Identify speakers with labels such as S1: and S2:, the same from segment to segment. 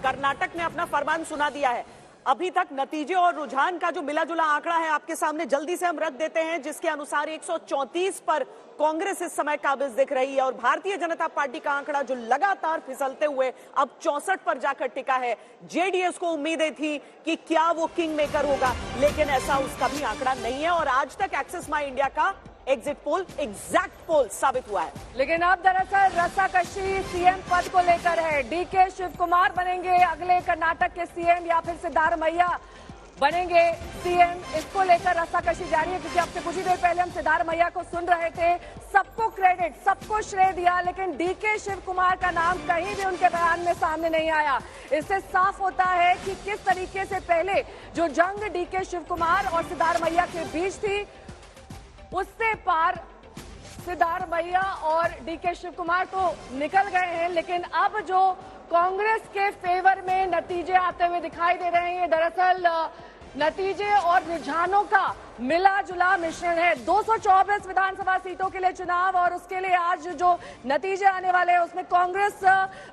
S1: कर्नाटक ने अपना फरमान सुना दिया है। अभी तक नतीजे और रुझान का जो मिला जुला आंकड़ा है आपके सामने जल्दी से हम रख देते हैं, जिसके अनुसार 134 पर कांग्रेस इस समय काबिज दिख रही है और भारतीय जनता पार्टी का आंकड़ा जो लगातार फिसलते हुए अब 64 पर जाकर टिका है। जेडीएस को उम्मीदें थी कि क्या वो किंग मेकर होगा, लेकिन ऐसा उसका भी आंकड़ा नहीं है और आज तक एक्सिस माई इंडिया का एग्जिट पोल एग्जैक्ट पोल साबित हुआ है।
S2: लेकिन अब दरअसल रस्साकशी सीएम पद को लेकर है। डीके शिव कुमार बनेंगे अगले कर्नाटक के सीएम या फिर सिद्धारमैया बनेंगे सीएम, इसको लेकर रस्साकशी जारी है। क्योंकि अब से कुछ ही देर पहले हम सिद्धारमैया को सुन रहे थे, सबको क्रेडिट, सबको श्रेय दिया, लेकिन डीके शिव कुमार का नाम कहीं भी उनके बयान में सामने नहीं आया। इससे साफ होता है कि किस तरीके से पहले जो जंग डीके शिव कुमार और सिद्धारमैया के बीच थी, उससे पार सिद्धारमैया और डीके शिव कुमार तो निकल गए हैं, लेकिन अब जो कांग्रेस के फेवर में नतीजे आते हुए दिखाई दे रहे हैं, दरअसल नतीजे और रुझानों का मिला जुला मिश्रण है। 224 विधानसभा सीटों के लिए चुनाव और उसके लिए आज जो नतीजे आने वाले हैं उसमें कांग्रेस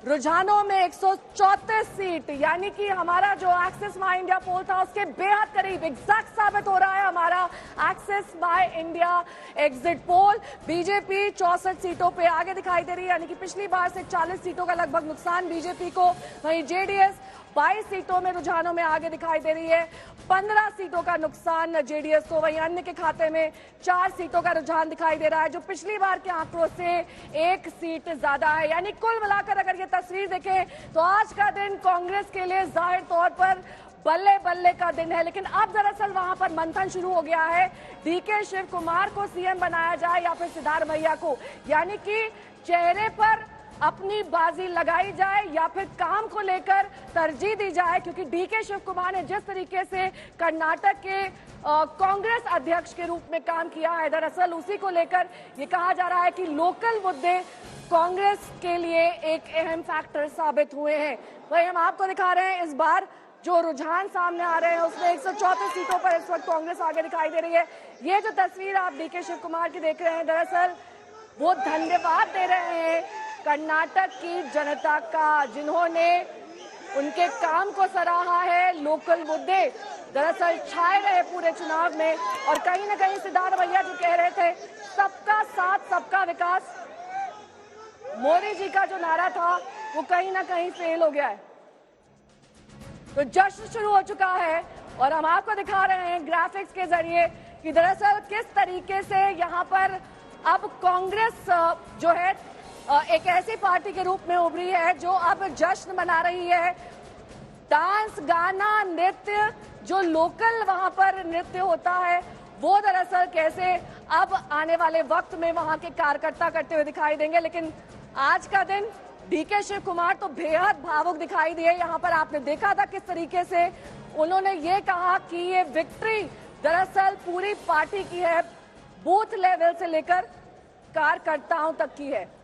S2: रुझानों में 134 सीट, यानी कि हमारा जो एक्सिस माई इंडिया पोल था उसके बेहद करीब एग्जैक्ट साबित हो रहा है हमारा एक्सिस माई इंडिया एग्जिट पोल। बीजेपी 64 सीटों पे आगे दिखाई दे रही है, यानी कि पिछली बार से 40 सीटों का लगभग नुकसान बीजेपी को। वहीं जेडीएस 22 सीटों में रुझानों में आगे दिखाई दे रही है, 15 सीटों का नुकसान जेडीएस को। वहीं अन्य के खाते में 4 सीटों का रुझान दिखाई दे रहा है, जो पिछली बार के आंकड़ों से 1 सीट ज्यादा है। यानी कुल मिलाकर अगर ये तस्वीर देखें तो आज का दिन कांग्रेस के लिए जाहिर तौर पर बल्ले बल्ले का दिन है। लेकिन अब दरअसल वहां पर मंथन शुरू हो गया है, डीके शिव कुमार को सीएम बनाया जाए या फिर सिद्धारमैया को, यानी कि चेहरे पर अपनी बाजी लगाई जाए या फिर काम को लेकर तरजीह दी जाए। क्योंकि डीके शिव कुमार ने जिस तरीके से कर्नाटक के कांग्रेस अध्यक्ष के रूप में काम किया है, दरअसल उसी को लेकर ये कहा जा रहा है कि लोकल मुद्दे कांग्रेस के लिए एक अहम फैक्टर साबित हुए हैं। वही हम आपको दिखा रहे हैं, इस बार जो रुझान सामने आ रहे हैं उसमें 134 सीटों पर इस वक्त कांग्रेस आगे दिखाई दे रही है। ये जो तस्वीर आप डीके शिव कुमार की देख रहे हैं, दरअसल वो धन्यवाद दे रहे हैं कर्नाटक की जनता का, जिन्होंने उनके काम को सराहा है। लोकल मुद्दे दरअसल छाए रहे पूरे चुनाव में और कहीं ना कहीं सिद्धारमैया जो कह रहे थे सबका साथ सबका विकास, मोदी जी का जो नारा था वो कहीं ना कहीं फेल हो गया है। तो जश्न शुरू हो चुका है और हम आपको दिखा रहे हैं ग्राफिक्स के जरिए कि दरअसल किस तरीके से यहाँ पर अब कांग्रेस जो है एक ऐसी पार्टी के रूप में उभरी है जो अब जश्न मना रही है। डांस, गाना, नृत्य, जो लोकल वहां पर नृत्य होता है वो दरअसल कैसे अब आने वाले वक्त में वहां के कार्यकर्ता करते हुए दिखाई देंगे। लेकिन आज का दिन डीके शिव कुमार तो बेहद भावुक दिखाई दिए। यहाँ पर आपने देखा था किस तरीके से उन्होंने ये कहा कि ये विक्ट्री दरअसल पूरी पार्टी की है, बूथ लेवल से लेकर कार्यकर्ताओं तक की है।